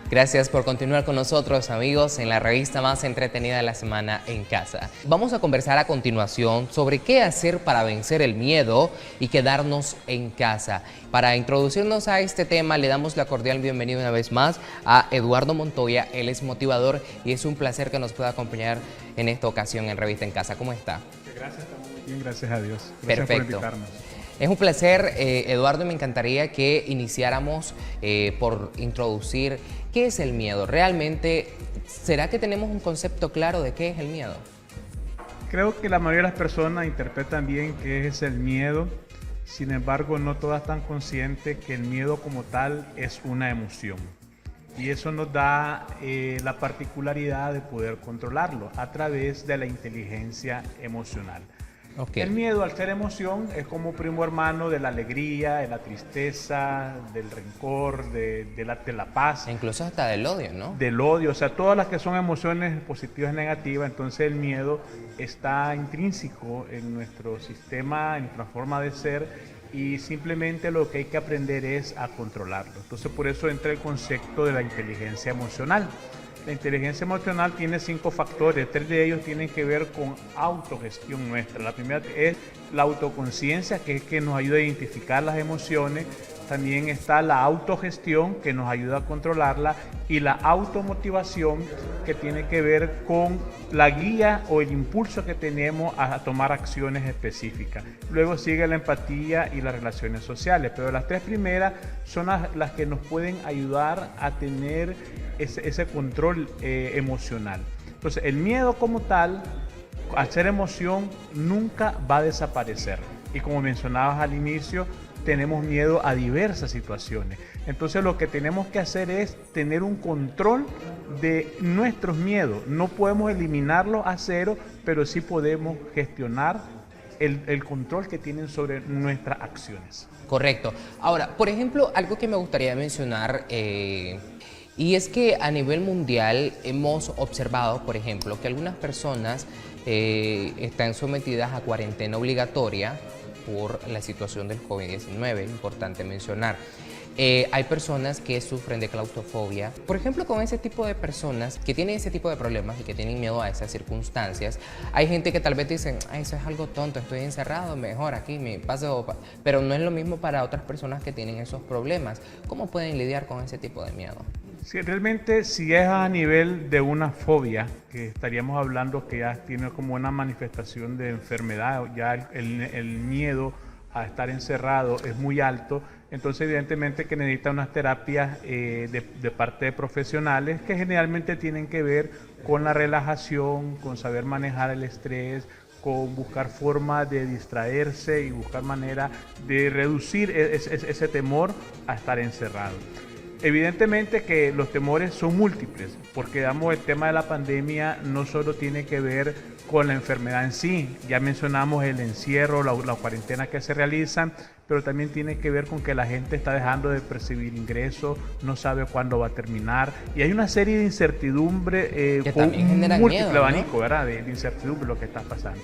Gracias por continuar con nosotros, amigos, en la revista más entretenida de la semana en casa. Vamos a conversar a continuación sobre qué hacer para vencer el miedo y quedarnos en casa. Para introducirnos a este tema, le damos la cordial bienvenida una vez más a Eduardo Montoya. Él es motivador y es un placer que nos pueda acompañar en esta ocasión en Revista en Casa. ¿Cómo está? Gracias, estamos muy bien, gracias a Dios. Gracias Perfecto. por invitarnos. Es un placer, Eduardo, y me encantaría que iniciáramos por introducir qué es el miedo. Realmente, ¿será que tenemos un concepto claro de qué es el miedo? Creo que la mayoría de las personas interpretan bien qué es el miedo, sin embargo no todas están conscientes que el miedo como tal es una emoción. Y eso nos da la particularidad de poder controlarlo a través de la inteligencia emocional. Okay. El miedo, al ser emoción, es como primo hermano de la alegría, de la tristeza, del rencor, de la paz. E incluso hasta del odio, ¿no? Del odio, o sea, todas las que son emociones positivas y negativas. Entonces el miedo está intrínseco en nuestro sistema, en nuestra forma de ser, y simplemente lo que hay que aprender es a controlarlo. Entonces por eso entra el concepto de la inteligencia emocional. La inteligencia emocional tiene 5 factores, 3 de ellos tienen que ver con autogestión nuestra. La primera es la autoconciencia, que es que nos ayuda a identificar las emociones. También está la autogestión, que nos ayuda a controlarla, y la automotivación, que tiene que ver con la guía o el impulso que tenemos a tomar acciones específicas. Luego sigue la empatía y las relaciones sociales, pero las 3 primeras son las que nos pueden ayudar a tener ese control emocional. Entonces, el miedo como tal, al ser emoción, nunca va a desaparecer. Y como mencionabas al inicio, tenemos miedo a diversas situaciones. Entonces lo que tenemos que hacer es tener un control de nuestros miedos. No podemos eliminarlos a cero, pero sí podemos gestionar el control que tienen sobre nuestras acciones. Correcto. Ahora, por ejemplo, algo que me gustaría mencionar, y es que a nivel mundial hemos observado, por ejemplo, que algunas personas están sometidas a cuarentena obligatoria por la situación del COVID-19, importante mencionar. Hay personas que sufren de claustrofobia. Por ejemplo, con ese tipo de personas que tienen ese tipo de problemas y que tienen miedo a esas circunstancias, hay gente que tal vez dice, eso es algo tonto, estoy encerrado, mejor aquí me paso. Pero no es lo mismo para otras personas que tienen esos problemas. ¿Cómo pueden lidiar con ese tipo de miedo? Sí, realmente si es a nivel de una fobia, que estaríamos hablando que ya tiene como una manifestación de enfermedad, ya el miedo a estar encerrado es muy alto, entonces evidentemente que necesita unas terapias de parte de profesionales que generalmente tienen que ver con la relajación, con saber manejar el estrés, con buscar formas de distraerse y buscar manera de reducir ese temor a estar encerrado. Evidentemente que los temores son múltiples, porque digamos, el tema de la pandemia no solo tiene que ver con la enfermedad en sí, ya mencionamos el encierro, la cuarentena que se realizan, pero también tiene que ver con que la gente está dejando de percibir ingresos, no sabe cuándo va a terminar, y hay una serie de incertidumbre con un múltiple abanico, ¿no? ¿Verdad? De incertidumbre lo que está pasando.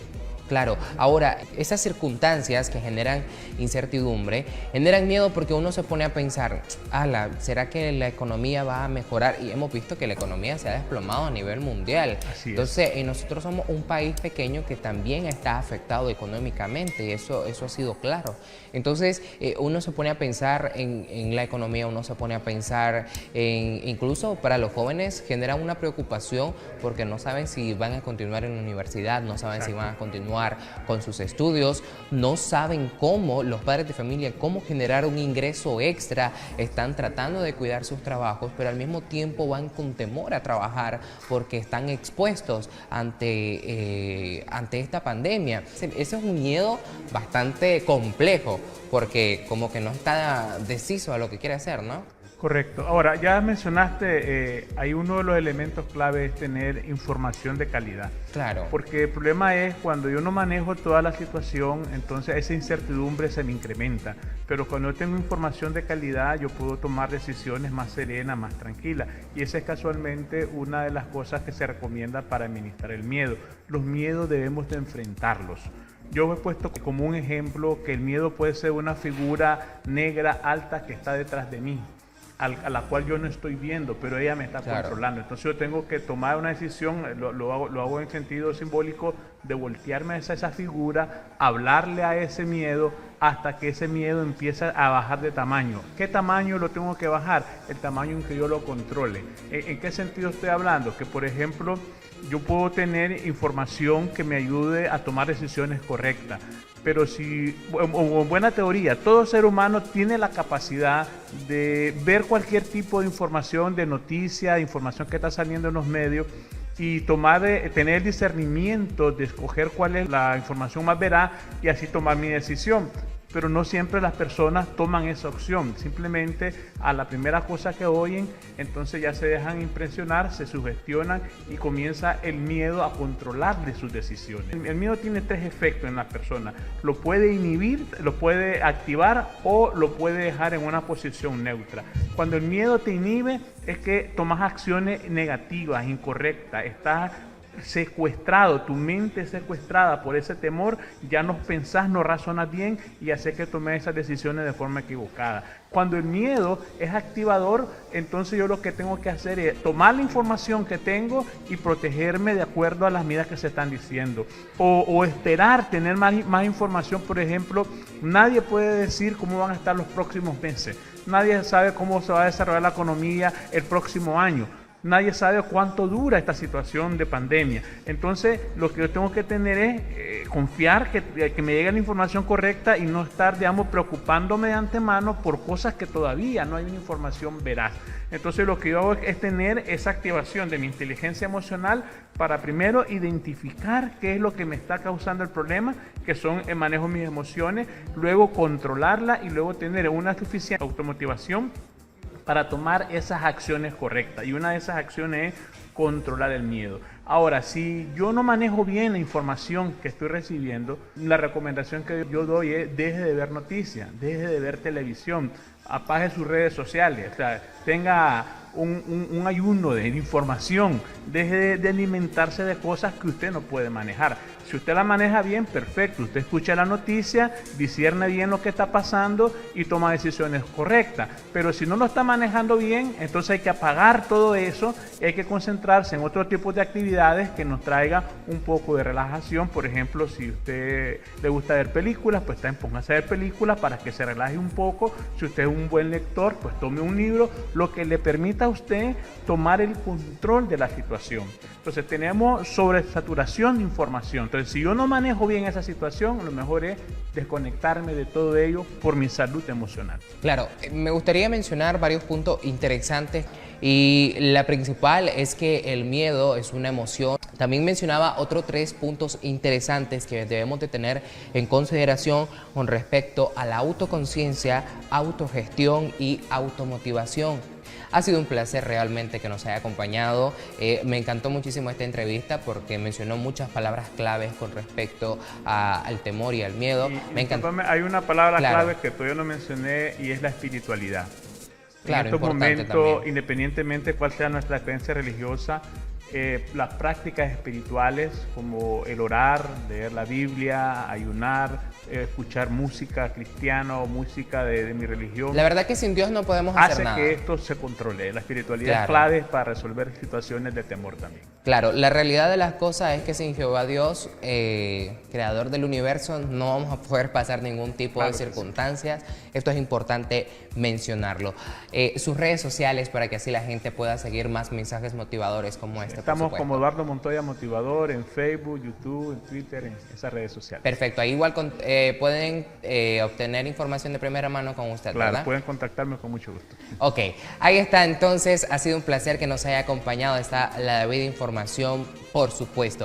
Claro, ahora, esas circunstancias que generan incertidumbre, generan miedo porque uno se pone a pensar, ¿será que la economía va a mejorar? Y hemos visto que la economía se ha desplomado a nivel mundial. Así es. Entonces, nosotros somos un país pequeño que también está afectado económicamente, y eso ha sido claro. Entonces, uno se pone a pensar en la economía, uno se pone a pensar incluso para los jóvenes genera una preocupación porque no saben si van a continuar en la universidad, no saben si van a continuar con sus estudios, no saben cómo, los padres de familia, cómo generar un ingreso extra, están tratando de cuidar sus trabajos, pero al mismo tiempo van con temor a trabajar porque están expuestos ante esta pandemia. Ese es un miedo bastante complejo porque como que no está deciso a lo que quiere hacer, ¿no? Correcto. Ahora, ya mencionaste, hay uno de los elementos clave es tener información de calidad. Claro. Porque el problema es cuando yo no manejo toda la situación, entonces esa incertidumbre se me incrementa. Pero cuando yo tengo información de calidad, yo puedo tomar decisiones más serenas, más tranquilas. Y esa es casualmente una de las cosas que se recomienda para administrar el miedo. Los miedos debemos de enfrentarlos. Yo he puesto como un ejemplo que el miedo puede ser una figura negra alta que está detrás de mí. a la cual yo no estoy viendo, pero ella me está controlando. Entonces yo tengo que tomar una decisión, lo hago en sentido simbólico, de voltearme a esa figura, hablarle a ese miedo hasta que ese miedo empieza a bajar de tamaño. ¿Qué tamaño lo tengo que bajar? El tamaño en que yo lo controle. ¿En qué sentido estoy hablando? Que por ejemplo yo puedo tener información que me ayude a tomar decisiones correctas. Pero si, en buena teoría, todo ser humano tiene la capacidad de ver cualquier tipo de información, de noticia, de información que está saliendo en los medios y tener el discernimiento de escoger cuál es la información más veraz y así tomar mi decisión. Pero no siempre las personas toman esa opción, simplemente a la primera cosa que oyen, entonces ya se dejan impresionar, se sugestionan y comienza el miedo a controlarle sus decisiones. El miedo tiene tres efectos en la persona: lo puede inhibir, lo puede activar o lo puede dejar en una posición neutra. Cuando el miedo te inhibe es que tomas acciones negativas, incorrectas, estás secuestrado, tu mente es secuestrada por ese temor, ya no pensás, no razonas bien y hace que tomes esas decisiones de forma equivocada. Cuando el miedo es activador, entonces yo lo que tengo que hacer es tomar la información que tengo y protegerme de acuerdo a las medidas que se están diciendo. O esperar, tener más información. Por ejemplo, nadie puede decir cómo van a estar los próximos meses. Nadie sabe cómo se va a desarrollar la economía el próximo año. Nadie sabe cuánto dura esta situación de pandemia. Entonces, lo que yo tengo que tener es confiar que me llegue la información correcta y no estar, digamos, preocupándome de antemano por cosas que todavía no hay una información veraz. Entonces, lo que yo hago es tener esa activación de mi inteligencia emocional para primero identificar qué es lo que me está causando el problema, que son el manejo de mis emociones, luego controlarla y luego tener una suficiente automotivación para tomar esas acciones correctas. Y una de esas acciones es controlar el miedo. Ahora, si yo no manejo bien la información que estoy recibiendo, la recomendación que yo doy es: deje de ver noticias, deje de ver televisión, apague sus redes sociales, o sea, tenga un ayuno de información, deje de alimentarse de cosas que usted no puede manejar. Si usted la maneja bien, perfecto, usted escucha la noticia, discierne bien lo que está pasando y toma decisiones correctas. Pero si no lo está manejando bien, entonces hay que apagar todo eso y hay que concentrarse en otro tipo de actividades que nos traiga un poco de relajación. Por ejemplo, si a usted le gusta ver películas, pues también póngase a ver películas para que se relaje un poco. Si usted es un buen lector, pues tome un libro, lo que le permita a usted tomar el control de la situación. Entonces tenemos sobresaturación de información. Entonces, si yo no manejo bien esa situación, lo mejor es desconectarme de todo ello por mi salud emocional. Claro, me gustaría mencionar varios puntos interesantes y la principal es que el miedo es una emoción. También mencionaba otros 3 puntos interesantes que debemos de tener en consideración con respecto a la autoconciencia, autogestión y automotivación. Ha sido un placer realmente que nos haya acompañado. Me encantó muchísimo esta entrevista porque mencionó muchas palabras claves con respecto al temor y al miedo. Me encantó. Hay una palabra clave que todavía no mencioné y es la espiritualidad. Claro, en estos momentos, también. independientemente de cuál sea nuestra creencia religiosa, las prácticas espirituales como el orar, leer la Biblia, ayunar, escuchar música cristiana o música de mi religión. La verdad que sin Dios no podemos hacer nada. Hace que esto se controle. La espiritualidad es clave para resolver situaciones de temor también. Claro, la realidad de las cosas es que sin Jehová Dios, creador del universo, no vamos a poder pasar ningún tipo de circunstancias. Esto es importante mencionarlo. Sus redes sociales para que así la gente pueda seguir más mensajes motivadores como este. Estamos como Eduardo Montoya Motivador en Facebook, YouTube, en Twitter, en esas redes sociales. Perfecto, ahí igual pueden obtener información de primera mano con usted, claro, ¿verdad? Pueden contactarme con mucho gusto. Ok, ahí está entonces, ha sido un placer que nos haya acompañado, está la debida información, por supuesto.